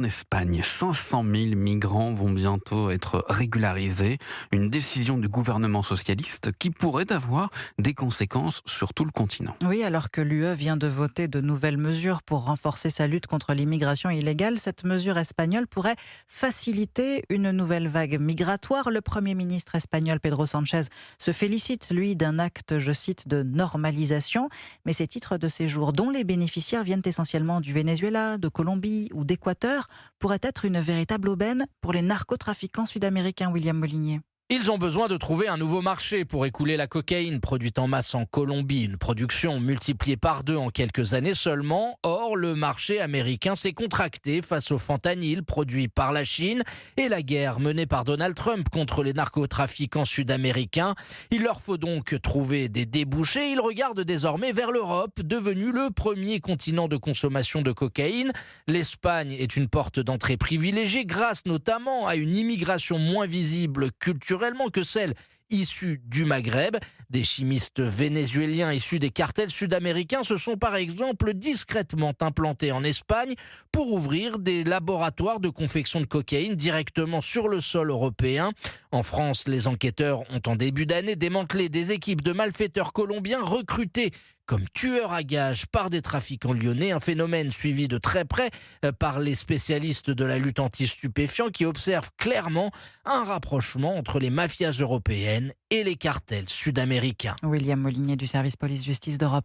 En Espagne, 500 000 migrants vont bientôt être régularisés. Une décision du gouvernement socialiste qui pourrait avoir des conséquences sur tout le continent. Oui, alors que l'UE vient de voter de nouvelles mesures pour renforcer sa lutte contre l'immigration illégale, cette mesure espagnole pourrait faciliter une nouvelle vague migratoire. Le Premier ministre espagnol Pedro Sánchez se félicite, lui, d'un acte, je cite, de normalisation. Mais ces titres de séjour, dont les bénéficiaires viennent essentiellement du Venezuela, de Colombie ou d'Équateur, pourrait être une véritable aubaine pour les narcotrafiquants sud-américains, William Molinier. Ils ont besoin de trouver un nouveau marché pour écouler la cocaïne produite en masse en Colombie, une production multipliée par 2 en quelques années seulement. Or, le marché américain s'est contracté face au fentanyl produit par la Chine et la guerre menée par Donald Trump contre les narcotrafiquants sud-américains. Il leur faut donc trouver des débouchés. Ils regardent désormais vers l'Europe, devenue le premier continent de consommation de cocaïne. L'Espagne est une porte d'entrée privilégiée grâce notamment à une immigration moins visible culturellement que celle issue du Maghreb. Des chimistes vénézuéliens issus des cartels sud-américains se sont par exemple discrètement implantés en Espagne pour ouvrir des laboratoires de confection de cocaïne directement sur le sol européen. En France, les enquêteurs ont en début d'année démantelé des équipes de malfaiteurs colombiens recrutés comme tueurs à gages par des trafiquants lyonnais, un phénomène suivi de très près par les spécialistes de la lutte anti-stupéfiants qui observent clairement un rapprochement entre les mafias européennes et les cartels sud-américains. William Molinier du service police-justice d'Europe.